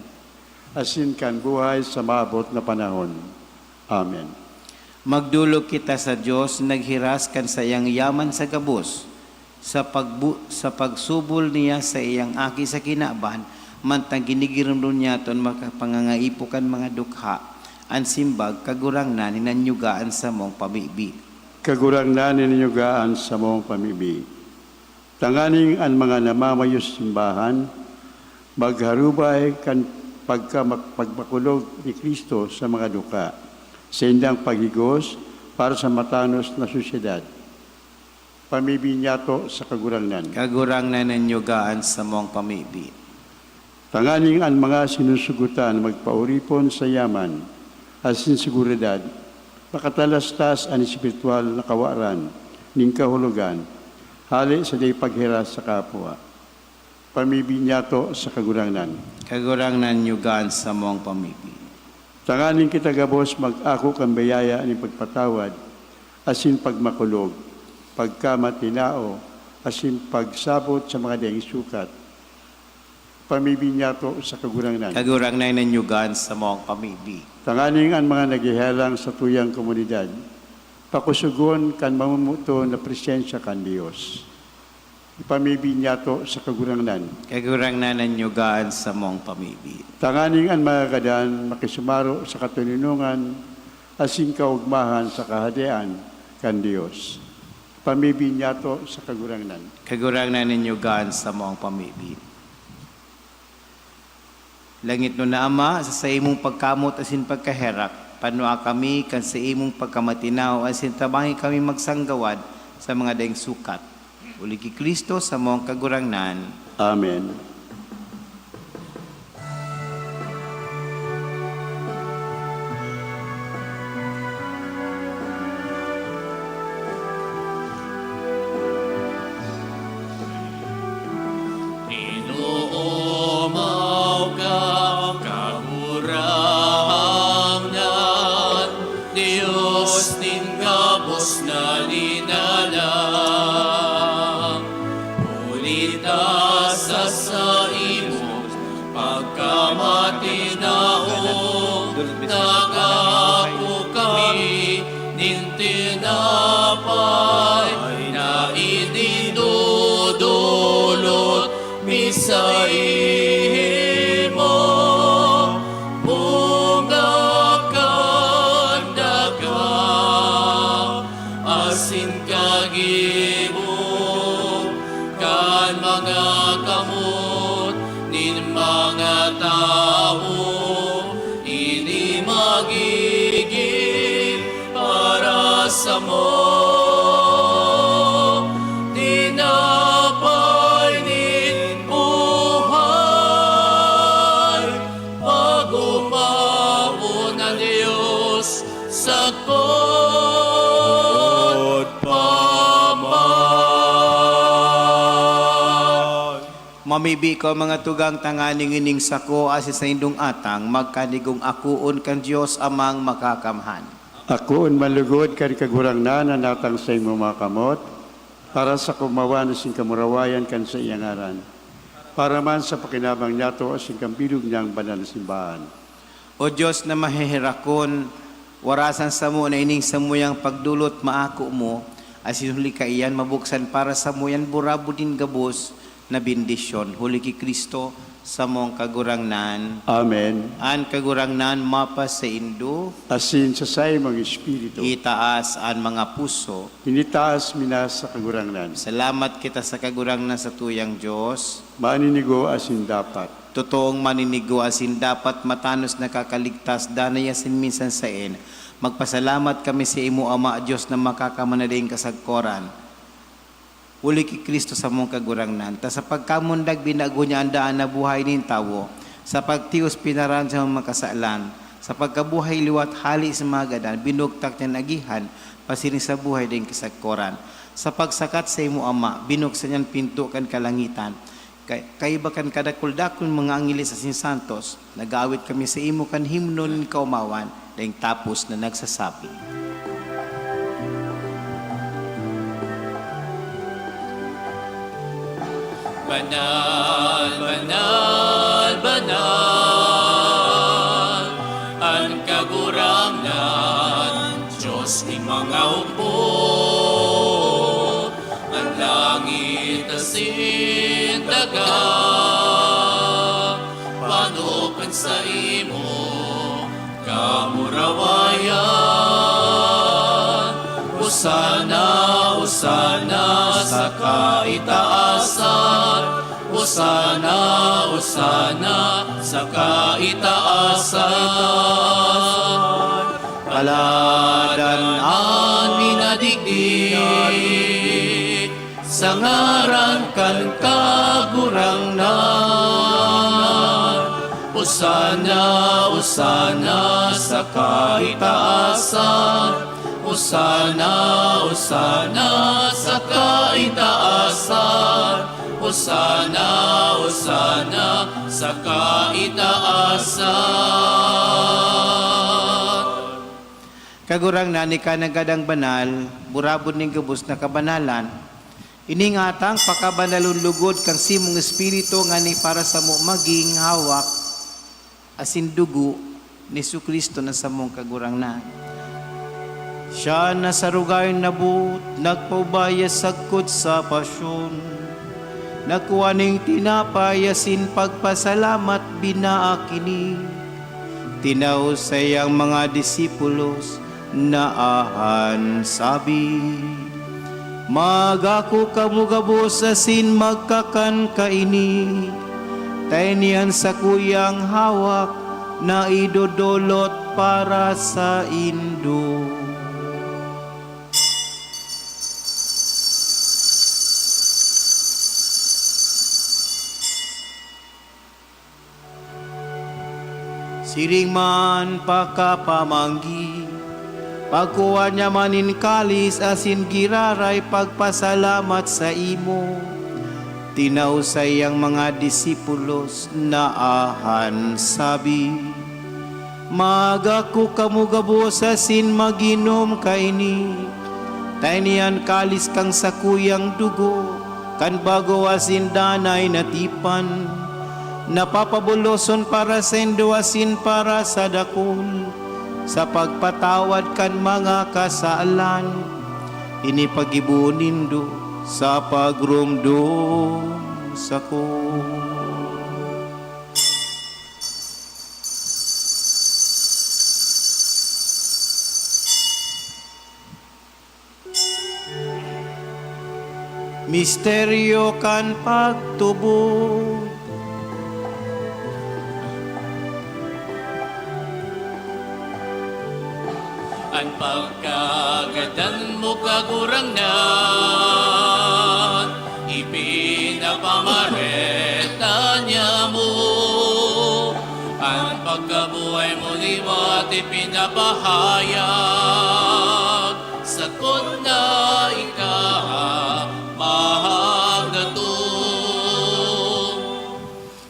Asin kan buhay sa maabot na panahon. Amen. Magdulog kita sa Diyos, naghiras kan sa iyang yaman sa gabos, sa pagsubol niya sa iyang aki sa kinaban, mantang ginigiron niya ton makapangangaipo kan mga dukha, ang simbag kagurang na ninanyugaan sa mong pamibi. Kagurang na ninanyugaan sa mong pamibi. Tanganing ang mga namamayos simbahan, magharubay kan pagmakulog ni Kristo sa mga duka, sa indang paghigos para sa matanos na sosyedad. Pamibi niya to sa kagurangnan. Kagurang na nanyugaan sa mong pamibi. Tanganing ang mga sinusugutan magpauripon sa yaman, asin seguridad, makatalastas ang espiritual na kawaran, ning kahulugan, hali sa day paghiras sa kapwa. Pamibi niya to sa kagurangnan. Kagurang nanyugaan sa mong pamibi. Tanganing kita gabos mag-ako kang bayaya ni pagpatawad, asin pagmakulog, pagkamatinao, asin pagsabot sa mga dayang sukat. pamibinyato sa kagurangnan. Kagurang na inanyugan sa mong pamibi. Tanganing ang mga nagihelang sa tuyang komunidad, pakusugon kan mamumuto na presensya kan Dios. Ipamibinyato sa kagurangnan. Kagurang na inanyugan sa mong pamibi. Tanganing ang mga kadan makisumaro sa katuninungan asing kaugmahan sa kahadian kan Dios. Pamibinyato sa kagurangnan. Kagurang na inyugan sa mong pamibi. Langit no na Ama, sa imong pagkamot asin pagkaherak, panua kami kan sa imong pagkamatinaw asin tabangi kami magsanggawad sa mga daing sukat. Uli ki Kristo sa mong kagurangnan. Amen. Inuumaw ka, kahurahangnan, Diyos nin gabos na linalang. Ulita sa imo, pagkamatinaong, nagako kami, nintinapay, na idinudulot, sa imo, bunga kang daga, asin kagibo, kan mga kamot, nin mga tao, ini magiging para sa mo. Mamibi ko mga tugang tanganing ining sako asin sa indong atang magkanigong akuon kan Dios amang makakamhan. Akoon malugod kan kagurangnan na natang sa imo mga kamot, para sa kumawan sing kamurawayan kan sa iyang aran. Para man sa pakinabang nato asing kambilog niyang banal na simbahan. O Diyos na mahihirakon, warasan sa mo na ining sa muyang pagdulot maako mo, asin huli ka iyan mabuksan para sa muyan burabo din gabos na bendisyon. Huli ki Kristo sa mong kagurangnan. Amen. An kagurangnan mapas sa indo, Asin sa sayang espiritu, itaas an mga puso. initaas minas sa kagurangnan. Salamat kita sa kagurangnan sa tuyang Diyos. Maninigo asin dapat. Totoong maninigo asin dapat matanos na kakaligtas danay asin minsan sain. Magpasalamat kami sa imo Ama Diyos na makakamanaling kasagkoran. Uli ki Kristo sa mong kagurangnan. Ta sa pagkamundag binago niya ang daan na buhay nin tawo. Sa pagtios pinaran sa mga kasalan. Sa pagkabuhay liwat hali sa mga gadan, binugtak niya nagihan, pasirin sa buhay din kasagkoran. Sa pagsakat sa imo Ama, binuksan niyan pinto kan kalangitan. Kaibakan kadakul-dakul mga angilis asin santos, nag-awit kami sa imo kan himno nin kaumawan, daing tapos na nagsasabi. Banal, banal, banal, ang kagurangnan, Diyos ni mga upo, ang langit asin daga, panukan sa imo, kamurawayan, Hosana, Hosana sa kaitaasan, Hosana, Hosana sa kaitaasan. Paladan ang minadigdig, sa ngaran kan kagurangnan. Hosana, Hosana sa kaitaasan, Hosana, Hosana sa kaitaasan, Hosana, Hosana sa kaitaasan. Kagurang nani ka nagadang banal, burabod ning gabos na kabanalan, Iningatang pakabanalon lugod kang simong espiritu nga ni para sa mo maging hawak asin dugo ni Kristo na sa mong kagurangnan. Siya na sa rugay nabut, nagpaubaya sagkot sa pasyon. Nakuwaning tinapay asin pagpasalamat binaakini. Tinaw sayang mga disipulos na ahan sabi. Magako kamugabos asin magkakan kaini. Tainian sa kuyang hawak na idodolot para sa Indo. Siring man pakapamanggi, pagkuha niya manin kalis asin giraray pagpasalamat sa imo. Tinausay ang mga disipulos na ahan sabi, Magako kamugabos asin maginom kaini. Tainian kalis kang sakuyang dugo, kan bago asin danay natipan. Napapabuloson para sa Indo asin para sa dakol, sa pagpatawad kan mga kasalan, inipag-ibunindo sa pagrumdum sa ko. Misteryo kan pagtubod, ang pagkagadan mo kagurangnan, ipinapamareta niya mo. Ang pagkabuhay mo liwat ipinapahayag, sakot na mahal na to.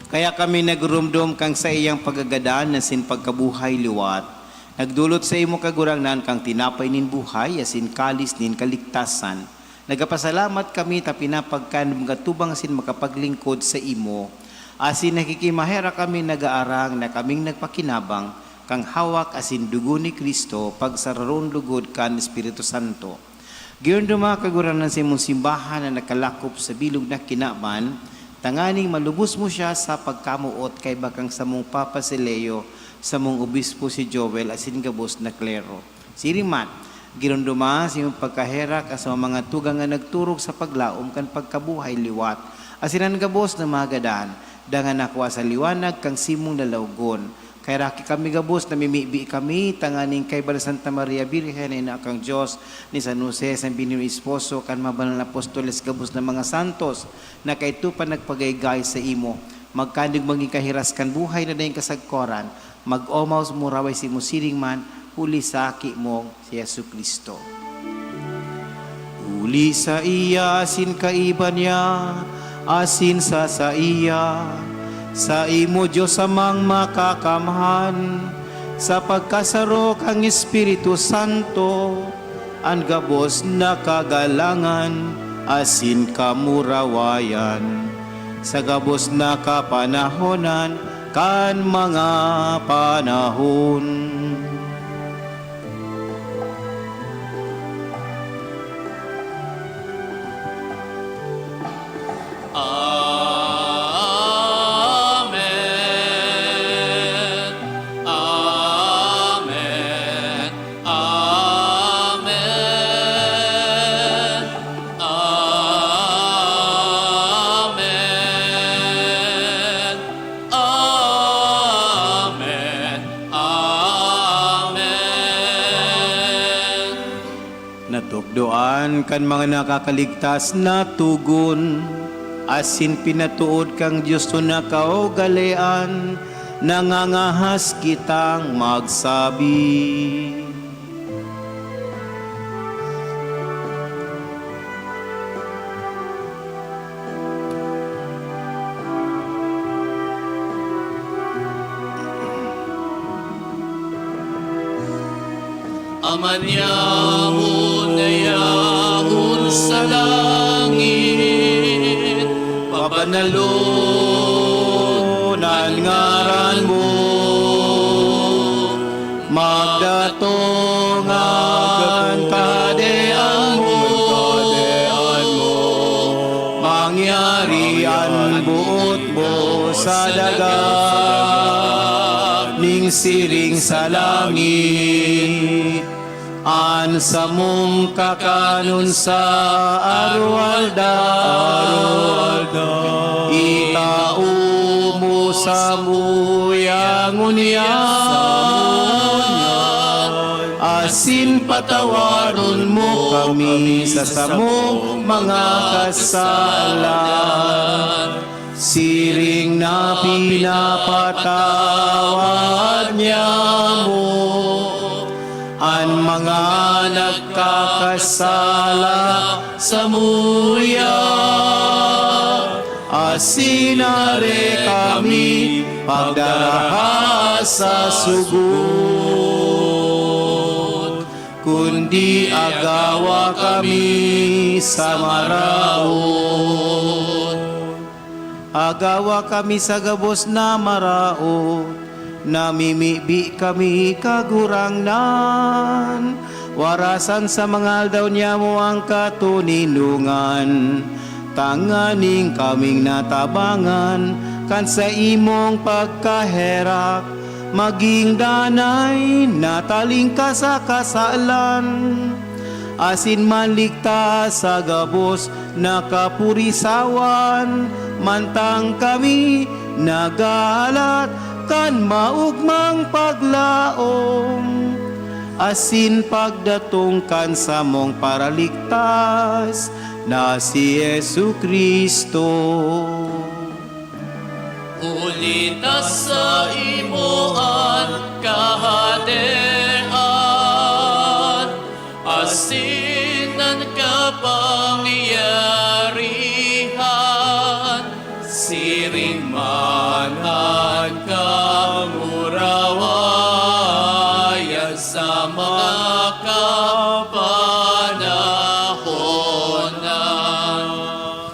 Kaya kami nagrumdum kang sa iyang pagagadan asin pagkabuhay liwat. Nagdulot sa imo kagurangnan kang tinapay nin buhay asin kalis nin kaligtasan. Nagapasalamat kami ta pinapagkan mga tubang asin makapaglingkod sa imo. Asin nakikimahera kami nagaarang na kaming nagpakinabang kang hawak asin dugo ni Kristo pagsararon lugod kan Espiritu Santo. Giyon duma kagurangnan sa imong simbahan na nakalakop sa bilog na kinaban, tanganing malubos mo siya sa pagkamuot kay bakang sa mong Papa Sileo, sa mong obispo si Joel asin gabos na klero. Siriman, girunduma sa iyong pagkaherak sa mga tugang nga nagturog sa paglaom kan pagkabuhay liwat. Asinan gabos na magadan, dangan nakuha sa liwanag kang simong lalawgon. Kay raki kami gabos na mimibi kami, tanganing kay Bala Santa Maria Birhen na kang Diyos ni San Jose, San Biniro Esposo, kan mabanal na apostoles gabos na mga santos, na kay tupa nagpagaygay sa imo. Magkandig maging kahiraskan buhay na dahil kasagkoran, mag-omaws mo raway si musiring man, uli sa aki mo si Yesu Kristo. Uli sa iya asin kaiba niya, asin sa iya, sa imo Diyos amang makakamhan, sa pagkasaro kang Espiritu Santo, ang gabos na kagalangan, asin kamurawayan, sa gabos na kapanahonan, kan mga panahon. Amen. Amen. Amen. Amen. Amen. Amen. Natukdoan kan mga nakakaligtas na tugon, asin pinatuod kang Diyos na kaugalian, nangangahas kitang magsabi. Amanyahon na yahon sa langit, Panalunan ngaran mo, magdatongan kadean mo, mangyarian buot mo sa dagat, ning siring sa langit, an sa mong kakanon sa arwalda, itao mo sa muyangon asin patawaron mo kami sa samong mga kasalan, siring na pinapatawad niya mo an mga nagkakasala sa muya, asinare kami pagdaraha sa sugod, kundi agawa kami sa maraot. Agawa kami sa gabos na maraot, namimibi kami kagurangnan, warasan sa mga aldaw niya mo ang katuninungan, tanganing kaming natabangan, kan sa imong pagkaherak, maging danay nataling ka sa kasalan, asin manligtas sa gabos na kapurisawan, mantang kami nagalat kan maugmang paglaom, asin pagdatong kan sa mong paraligtas na si Yesu Kristo. Ulitas sa imoan kahadean, asinan kapangyarihan, siring manan kamurawayan sa mga kapanahonan.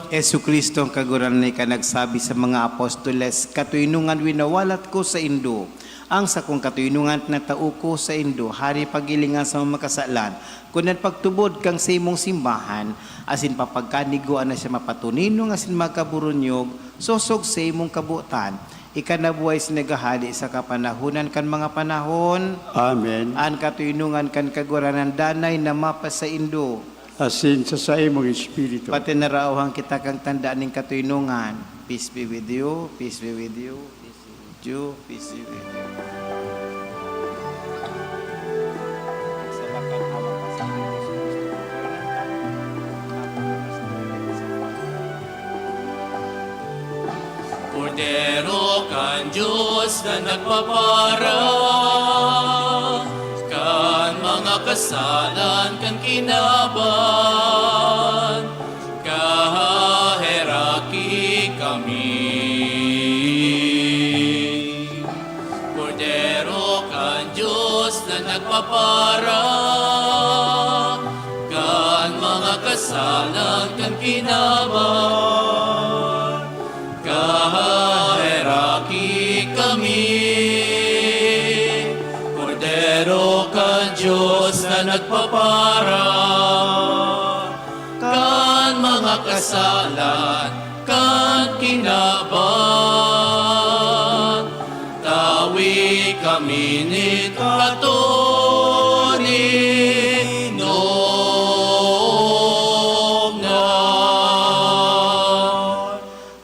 Yesu Kristo ang kaguranay ka nagsabi sa mga apostoles, katuinungan winawalat ko sa Indo, ang sakong katuinungan na tao ko sa Indo, hari pagilingan sa mga makasalan, kunan pagtubod kang sa imong simbahan, asin papagkaniguan na siya mapatuninong asin magkaburunyog, sosog sa imong kabutan, ikanabuhay sinagahali sa kapanahunan kan mga panahon, Amen. an katuinungan kan kaguranan danay na mapa sa Indo, Asin sa imong espiritu. pati naraawang kita kang tandaan ng katuinungan. Peace be with you, peace be with you, peace be with you, peace be with you. Kordero kan Diyos na nagpapara, kan mga kasalan kan kinaban, kaheraki kami. Kordero kan Diyos na nagpapara, kan mga kasalan kan kinaban, kaheraki kami. Kordero ka Diyos na nagpapara, kan mga kasalan, kan kinaban, tawi kami ni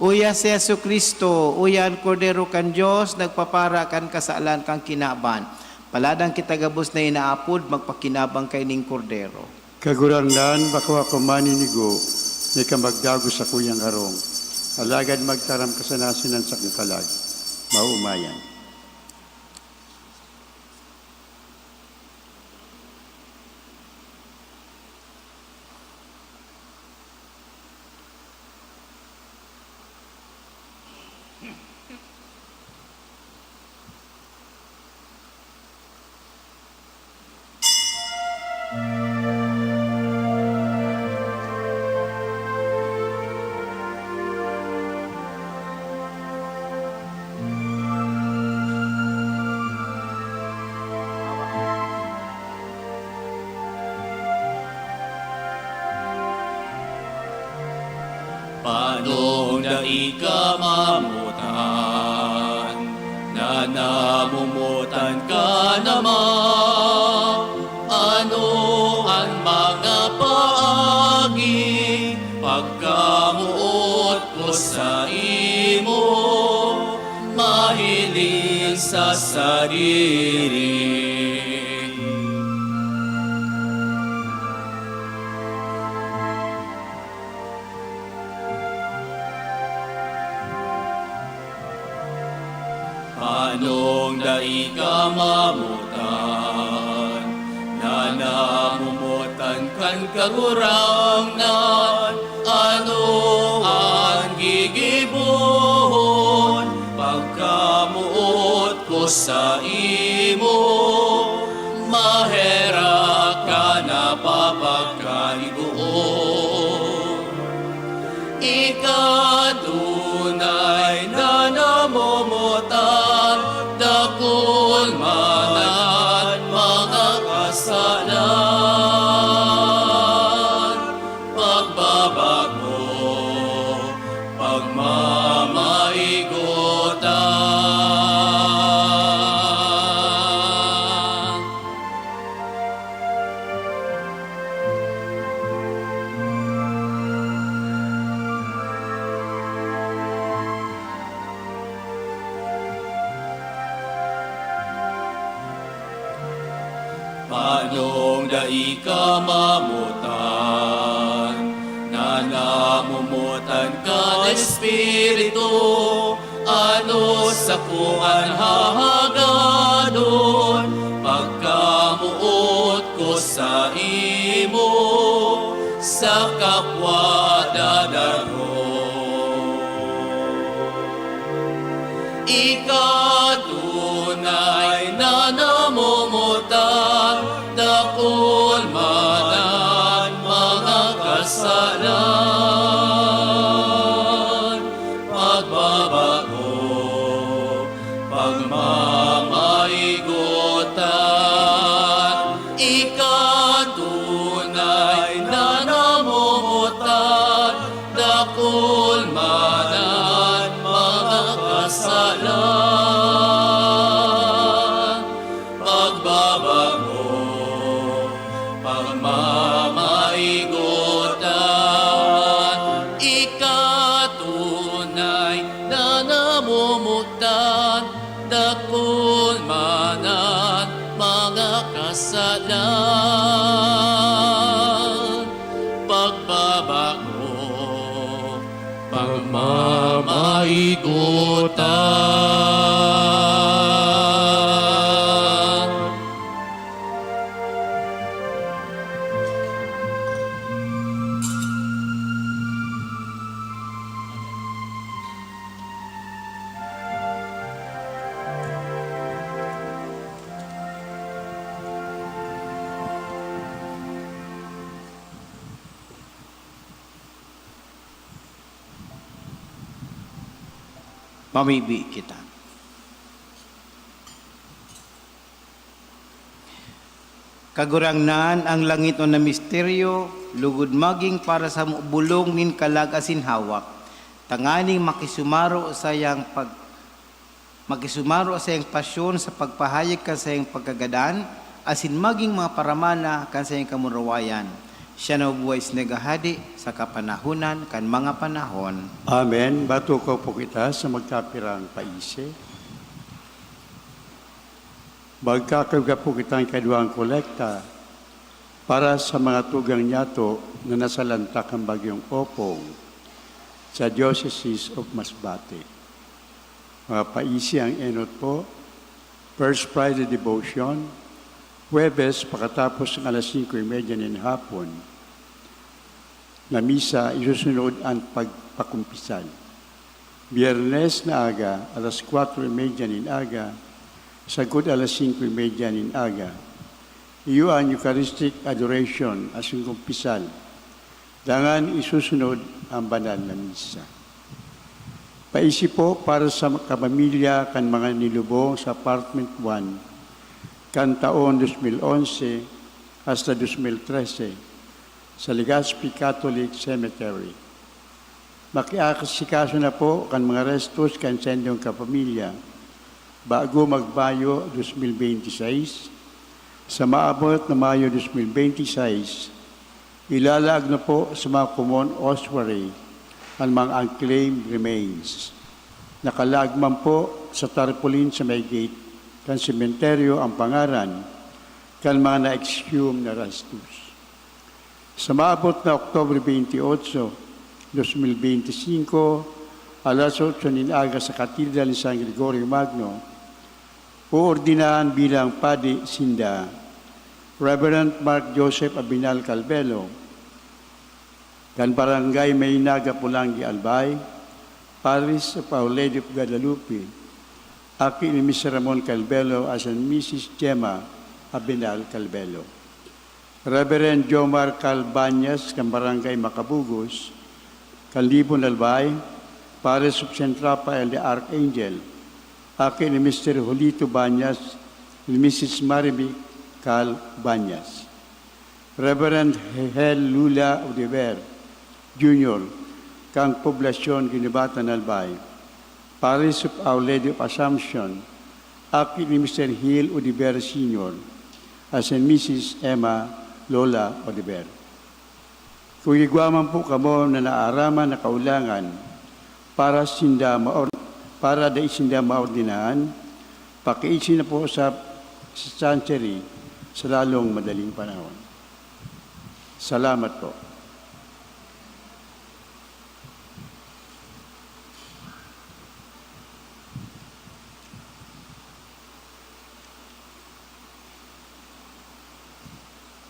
Uya si Yesu Kristo, uyan kordero kan Diyos, nagpapara kan kasalan kang kinaban. Paladang kita gabos na inaapod, magpakinabang kay ning kordero. Kagurangnan, bakawa kumaninigo, ni kamagdago sa kuyang arong. Alagad magtaram kasanasinan sa kalag. Maumayan. Anong dai ka mamutan, na namumutan ka naman? Ano ang mga paagi, pagkamuot ko sa imo, mahiling sa sarili. Anong dai ka mamutan, na namumutan kan kagurangan? Ano ang gigibuhon, pagkamuot ko sa imo, mahera ka na papagkaliguon. Ikatunay na namumutan, dakol manan mga kasalan. Pagbabago, pagmamaigutan. Anong dai ka mamutan, na namumutan ka Espiritu? Ano sa kuan hahagadon, pagkamuot ko sa imo, sa kapwa dadaron. Ikatunay na namumutan, dakol manan mga kasalan. Pagbabago, pagmamaigutan. Ikatunay na namumutan, dakol manan mga kasalan. Pagbabago, pagmamaigutan. Ikatunay na namumutan, dakol manan mga kasalan. Pagbabago, pagmamaigutan. Mamibi kita. Kagurangnan ang langit o na misteryo, lugod maging para sa bulong nin kalag asin hawak. Tanganing makisumaro sa yang pasyon sa pagpahayag kan sa yang pagkagadan, asin maging mga paramana kan sa yang kamurawayan. Siya na buhay sinagahadi sa kapanahunan kan mga panahon. Amen. Batukaw po kita sa magkapirang paise. Magkakaga po kita ang kaduang kolekta para sa mga tugang nyato na nasalantak ang bagyong Opong sa Diocese of Masbate. Mga paisi ang enot po, First Friday Devotion, Huwebes, pagkatapos ng alas 5:30 ng hapon, na misa, isusunod ang pagpakumpisan. Biyernes na aga, alas 4:30 ng aga, sagot alas 5:30 ng aga. Iyo ang Eucharistic Adoration as yung kumpisal. Dangan isusunod ang banal na misa. Paisip po para sa kapamilya kan mga nilubong sa Apartment 1 kan taon 2011 hasta 2013 sa Legazpi Catholic Cemetery. Makiakasikaso na po kan mga restos kan sa inyong kapamilya bago magbayo 2026. Sa maabot na Mayo 2026, ilalag na po sa mga common ossuary ang mga unclaimed remains. Nakalagman po sa tarpaulin sa may gate kan sementeryo ang pangaran kan mga na-exhume na restos. Sa maabot na Oktubre 28, 2025, alas 8 ng aga sa Katedral ni San Gregorio Magno, uordinahan bilang Padi Sinda, Reverend Mark Joseph Abinal Calvelo, kan Barangay Maynaga, Pulangi, Albay, Paris of Our Lady of Guadalupe, aki ni Mr. Ramon Calvelo as and Mrs. Gemma Abinal Calvelo. Reverend Jomar Calbanyas, kan Barangay Macabugos, kan Libon, Albay, Paris of St. Raphael the Archangel, aki ni Mr. Julito Banyas, ni Mrs. Mariby Cal Banyas. Reverend Hel Lula Odiver, Jr., kang Poblasyon Ginibatan, Albay, Paris of Our Lady of Assumption, aki ni Mr. Hill Odiver Sr., as and Mrs. Emma Lola Odiver. Kung igwaman po kamo na naaraman na kaulangan para da isinda maordinahan, pakiisin na po sa sanctuary sa lalong madaling panahon. Salamat po.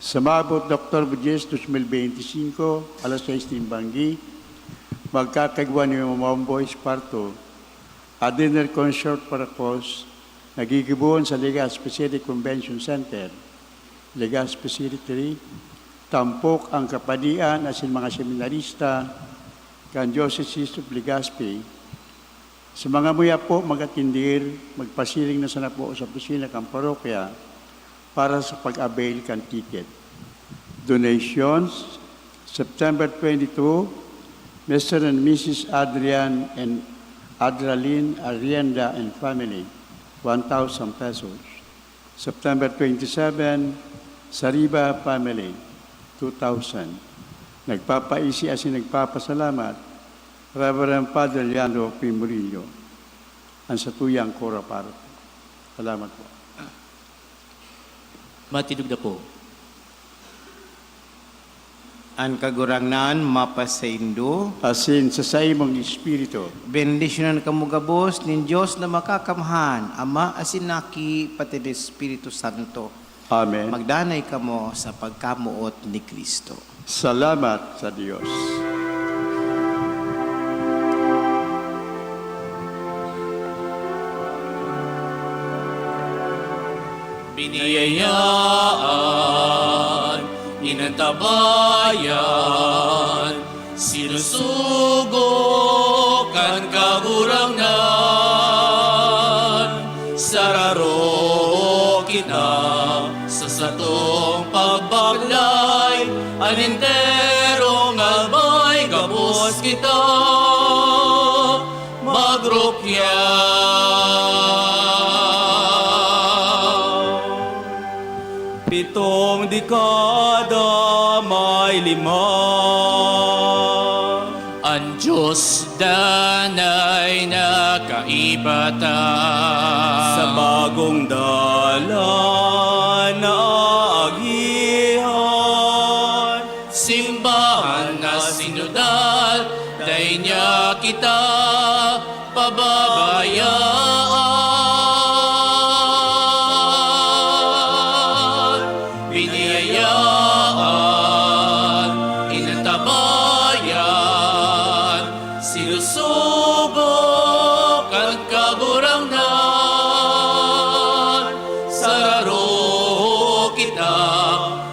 Sa maabot Dr. Bujes 2025, alas 6 timbanggi, magkakagwa ni Mamboy Esparto, a dinner concert para cause, nagigibuon sa Legazpi City Convention Center, Legazpi City 3, tampok ang kapadian asin mga seminarista, kan Diocese of Legazpi, sa mga muya po magatindir, magpasiling na sana po sa pusina kang parokya para sa pag-avail kan ticket. Donations, September 22, Mr. and Mrs. Adrian and Adralin Arienda and family, 1,000 pesos. September 27, Sariba family, 2,000. Nagpapaisi asin nagpapasalamat, Reverend Padre Leandro P. Murillo, ang satuyang Cora Park. Salamat po. Matinog na po. Ang kagurangnan mapasaindo, Asin sa imong espiritu, bendisyonan kamo gabos nin Dios na makakamhan, Ama asin naki pati ni Espiritu Santo. Amen. Magdanay kamo sa pagkamuot ni Kristo. Salamat sa Diyos. Biniyayaan, inantabayan, sinusugo kan kagurangnan, sararo kita sa satong pagbaglay, aninterong albay gabos kita, pitong dekada may 5. Ang Diyos danay nakaibata sa bagong dalan na agihan. Simbahan na sinudal, day niya kita pababayaan. Biniyayaan, inantabayan, sinusubok ang kagurangnan. Sararo kita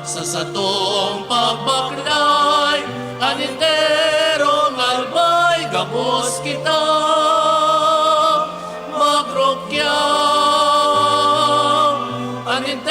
sa satong pagbaklay, aninterong albay gabos kita. Magrokya, aninterong